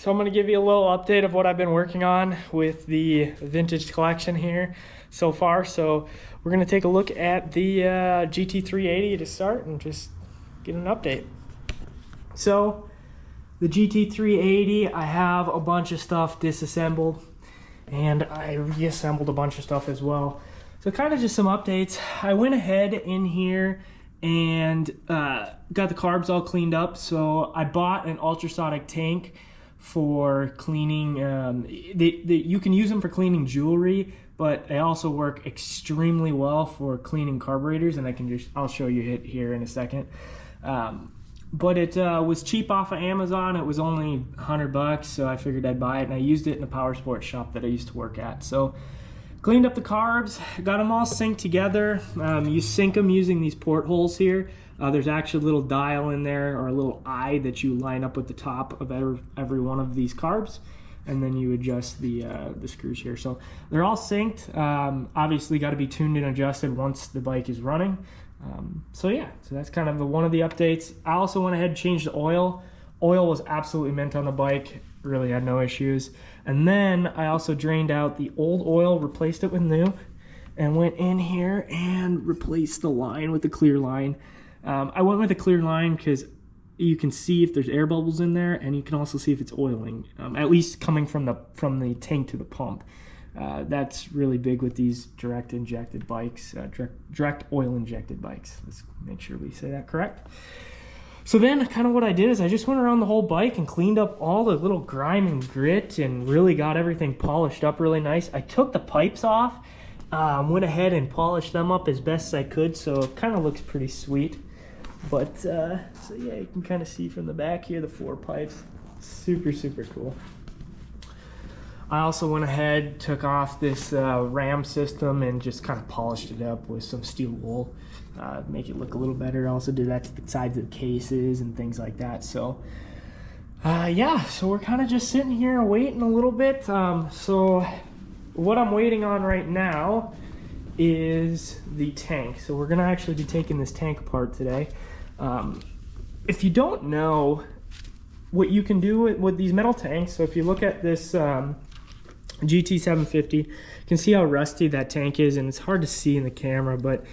so I'm going to give you a little update of what I've been working on with the vintage collection here so far. So we're going to take a look at the GT380 to start and just get an update. So the GT380, I have a bunch of stuff disassembled and I reassembled a bunch of stuff as well. So kind of just some updates. I went ahead in here and got the carbs all cleaned up. So I bought an ultrasonic tank for cleaning. You can use them for cleaning jewelry, but they also work extremely well for cleaning carburetors, and I'll show you it here in a second. But it was cheap off of Amazon. It was only 100 bucks, so I figured I'd buy it, and I used it in a power sports shop that I used to work at. So cleaned up the carbs, got them all synced together. You sync them using these portholes here. There's actually a little dial in there, or a little eye that you line up with the top of every one of these carbs, and then you adjust the screws here. So they're all synced. Obviously got to be tuned and adjusted once the bike is running. So yeah, so that's kind of one of the updates. I also went ahead and changed the oil. Oil was absolutely mint on the bike, really had no issues. And then I also drained out the old oil, replaced it with new, and went in here and replaced the line with the clear line. I went with a clear line because you can see if there's air bubbles in there, and you can also see if it's oiling, at least coming from the tank to the pump. That's really big with these direct injected bikes, direct oil injected bikes. Let's make sure we say that correct. So then kind of what I did is I just went around the whole bike and cleaned up all the little grime and grit and really got everything polished up really nice. I took the pipes off, went ahead and polished them up as best as I could, so it kind of looks pretty sweet. But so yeah, you can kind of see from the back here the 4 pipes. Super cool. I also went ahead, took off this ram system and just kind of polished it up with some steel wool, make it look a little better. Also did that to the sides of the cases and things like that. So yeah, so we're kind of just sitting here waiting a little bit. So what I'm waiting on right now is the tank. So we're gonna actually be taking this tank apart today. If you don't know what you can do with these metal tanks, so if you look at this GT750, you can see how rusty that tank is, and it's hard to see in the camera, but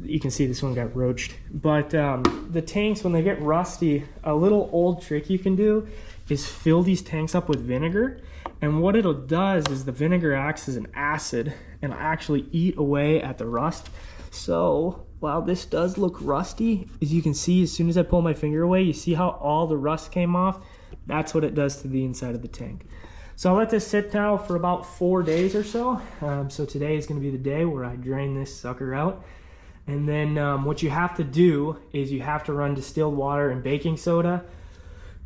you can see this one got roached. But the tanks, when they get rusty, a little old trick you can do is fill these tanks up with vinegar, and what it does is the vinegar acts as an acid and actually eat away at the rust. So while this does look rusty, as you can see, as soon as I pull my finger away, you see how all the rust came off? That's what it does to the inside of the tank. So I'll let this sit now for about 4 days or so. So today is going to be the day where I drain this sucker out. And then what you have to do is you have to run distilled water and baking soda.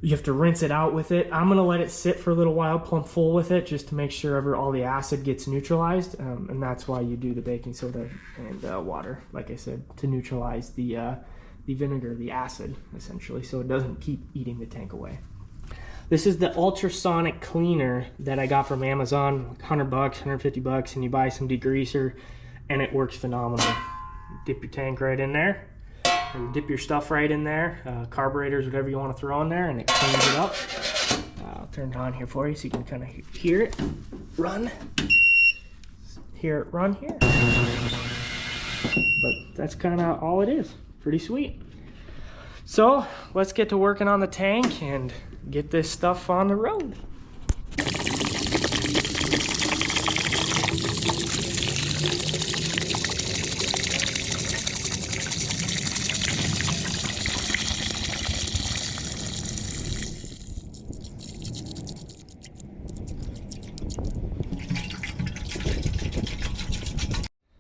You have to rinse it out with it. I'm going to let it sit for a little while, plump full with it, just to make sure all the acid gets neutralized. And that's why you do the baking soda and water, like I said, to neutralize the vinegar, the acid, essentially, so it doesn't keep eating the tank away. This is the ultrasonic cleaner that I got from Amazon, 100 bucks, 150 bucks, and you buy some degreaser, and it works phenomenal. Dip your tank right in there, or dip your stuff right in there, carburetors, whatever you want to throw in there, and it cleans it up. I'll turn it on here for you so you can kind of hear it run. Hear it run here. But that's kind of all it is. Pretty sweet. So let's get to working on the tank and get this stuff on the road.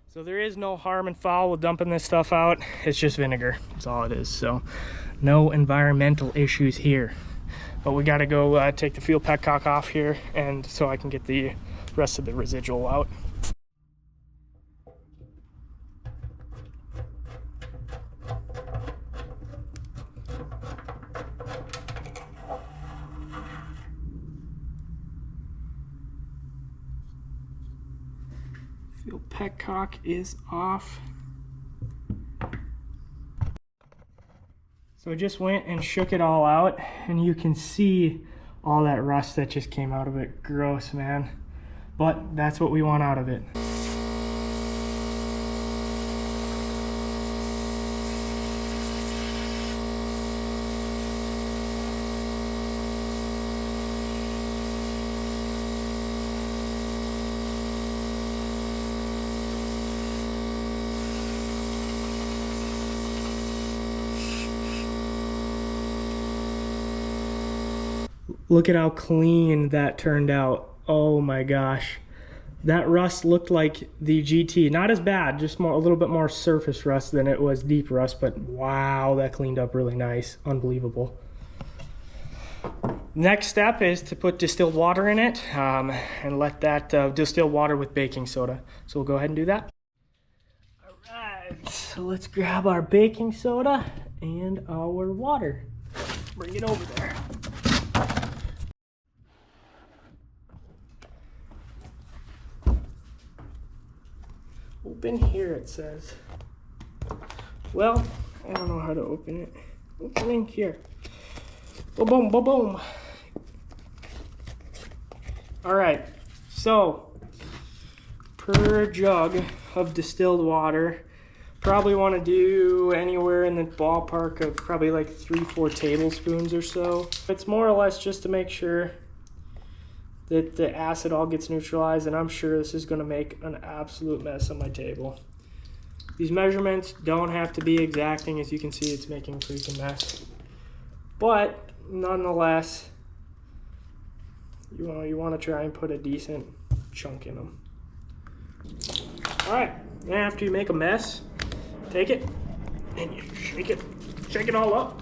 So there is no harm and foul with dumping this stuff out. It's just vinegar. That's all it is. So no environmental issues here. But we got to go take the fuel petcock off here, and so I can get the rest of the residual out. Fuel petcock is off. So I just went and shook it all out, and you can see all that rust that just came out of it. Gross, man. But that's what we want out of it. Look at how clean that turned out. Oh my gosh. That rust looked like the GT. Not as bad, just a little bit more surface rust than it was deep rust, but wow, that cleaned up really nice. Unbelievable. Next step is to put distilled water in it and let that distilled water with baking soda. So we'll go ahead and do that. All right, so let's grab our baking soda and our water. Bring it over there. Open here, it says. Well, I don't know how to open it. Opening here. Boom, boom, boom, boom. All right, so per jug of distilled water, probably want to do anywhere in the ballpark of probably like 3-4 tablespoons or so. It's more or less just to make sure that the acid all gets neutralized, and I'm sure this is going to make an absolute mess on my table. These measurements don't have to be exacting. As you can see, it's making a freaking mess. But nonetheless, you want to try and put a decent chunk in them. All right, and after you make a mess, take it and you shake it all up.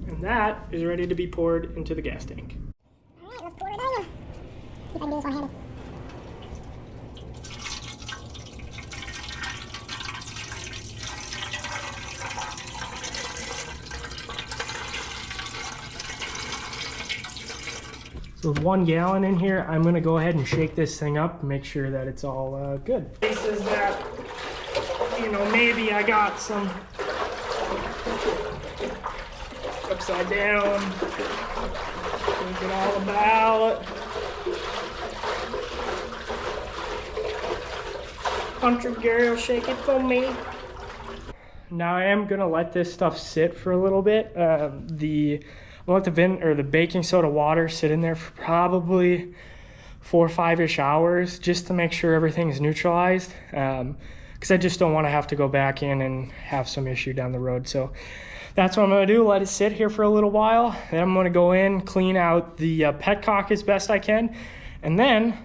And that is ready to be poured into the gas tank. All right, let's pour it in. See if I can do this one-handed. So with 1 gallon in here, I'm gonna go ahead and shake this thing up and make sure that it's all good. Places that, maybe I got some upside down, think it all about. Country girl, shake it for me. Now I am gonna let this stuff sit for a little bit. I'll let the baking soda water sit in there for probably 4 or 5-ish hours just to make sure everything is neutralized. Because I just don't want to have to go back in and have some issue down the road. So that's what I'm going to do. Let it sit here for a little while. Then I'm going to go in, clean out the petcock as best I can, and then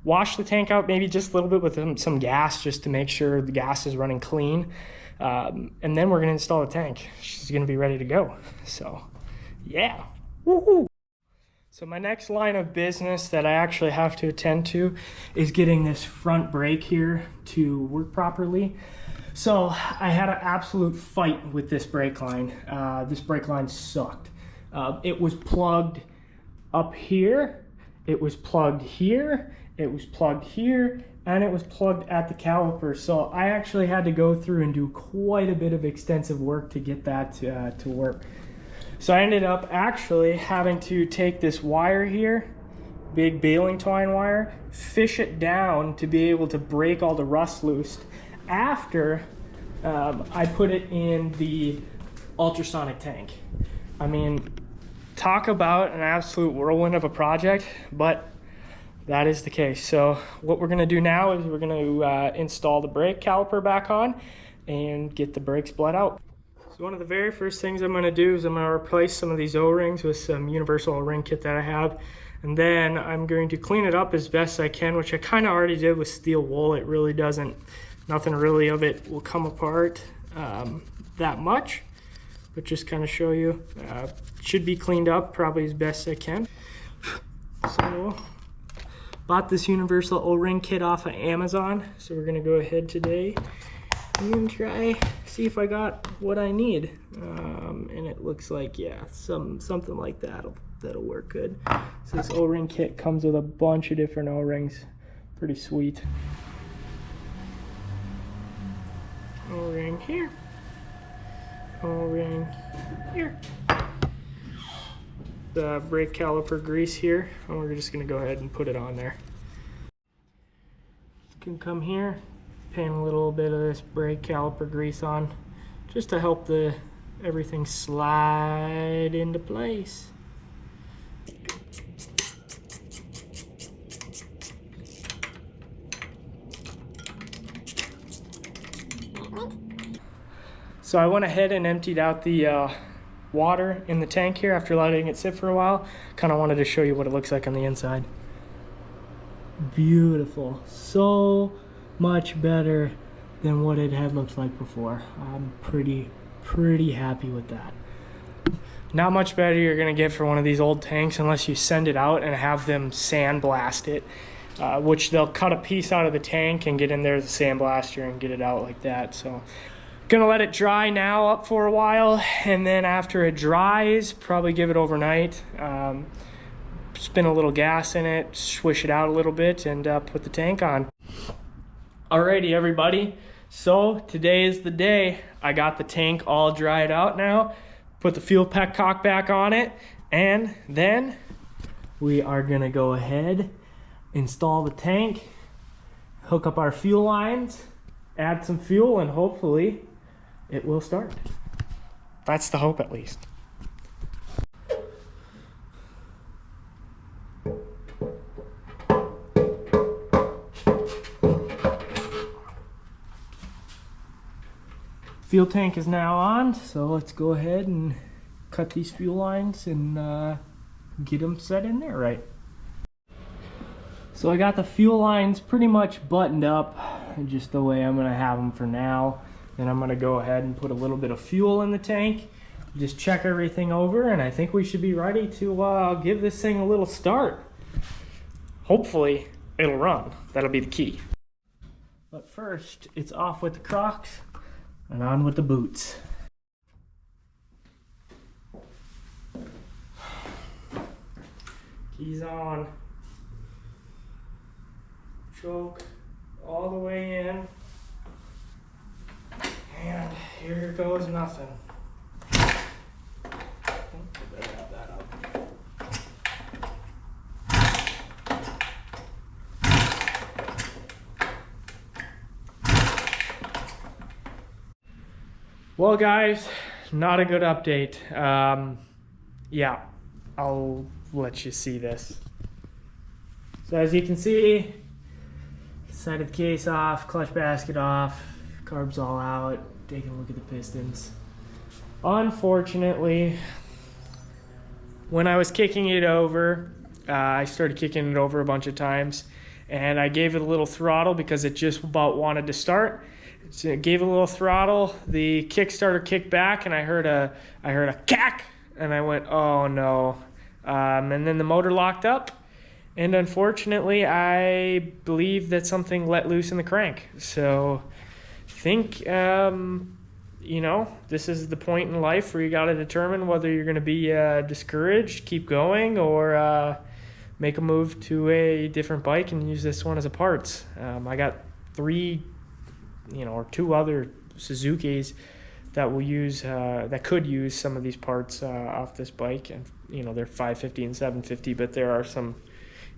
wash the tank out maybe just a little bit with some gas just to make sure the gas is running clean. And then we're going to install the tank. She's going to be ready to go. So yeah. Woohoo! So my next line of business that I actually have to attend to is getting this front brake here to work properly. So I had an absolute fight with this brake line. This brake line sucked. It was plugged up here, it was plugged here, it was plugged here, and it was plugged at the caliper. So I actually had to go through and do quite a bit of extensive work to get that to work. So I ended up actually having to take this wire here, big baling twine wire, fish it down to be able to break all the rust loose after I put it in the ultrasonic tank. I mean, talk about an absolute whirlwind of a project, but that is the case. So what we're gonna do now is we're gonna install the brake caliper back on and get the brakes bled out. So one of the very first things I'm going to do is I'm going to replace some of these O-rings with some universal O-ring kit that I have. And then I'm going to clean it up as best I can, which I kind of already did with steel wool. It really doesn't, nothing really of it will come apart that much. But just kind of show you, should be cleaned up probably as best I can. So bought this universal O-ring kit off of Amazon. So we're going to go ahead today and try see if I got what I need, and it looks like, yeah, something like that'll work good. So this O-ring kit comes with a bunch of different O-rings, Pretty sweet. O-ring here. O-ring here. The brake caliper grease here, and we're just gonna go ahead and put it on there. You can come here, pan a little bit of this brake caliper grease on, just to help everything slide into place. So I went ahead and emptied out the water in the tank here after letting it sit for a while. Kind of wanted to show you what it looks like on the inside. Beautiful. So much better than what it had looked like before. I'm pretty happy with that. Not much better you're gonna get for one of these old tanks unless you send it out and have them sandblast it, which they'll cut a piece out of the tank and get in there with a sandblaster and get it out like that. So gonna let it dry now up for a while, and then after it dries, probably give it overnight. Spin a little gas in it, swish it out a little bit, and put the tank on. Alrighty, everybody. So today is the day. I got the tank all dried out now. Put the fuel petcock back on it, and then we are gonna go ahead, install the tank, hook up our fuel lines, add some fuel, and hopefully it will start. That's the hope, at least. Fuel tank is now on, so let's go ahead and cut these fuel lines and get them set in there right. So I got the fuel lines pretty much buttoned up, just the way I'm gonna have them for now. Then I'm gonna go ahead and put a little bit of fuel in the tank, just check everything over, and I think we should be ready to give this thing a little start. Hopefully it'll run, that'll be the key. But first, it's off with the Crocs and on with the boots. Keys on. Choke all the way in. And here goes nothing. I better have that up. Well, guys, not a good update. Yeah, I'll let you see this. So as you can see, side of the case off, clutch basket off, carbs all out. Taking a look at the pistons. Unfortunately, when I was kicking it over, I started kicking it over a bunch of times, and I gave it a little throttle because it just about wanted to start. So it gave it a little throttle. The Kickstarter kicked back, and I heard a cack, and I went, oh no. And then the motor locked up, and unfortunately, I believe that something let loose in the crank. So I think, you know, this is the point in life where you got to determine whether you're going to be discouraged, keep going, or make a move to a different bike and use this one as a parts. I got 3, or 2 other Suzukis that will use, that could use some of these parts off this bike, and they're 550 and 750, but there are some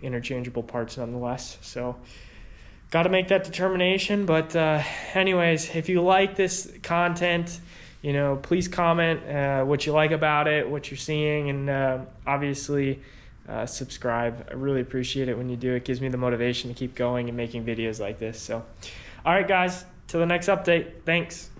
interchangeable parts nonetheless. So got to make that determination. But anyways, if you like this content, please comment what you like about it, what you're seeing, and obviously subscribe. I really appreciate it when you do. It gives me the motivation to keep going and making videos like this. So all right, guys, till the next update. Thanks.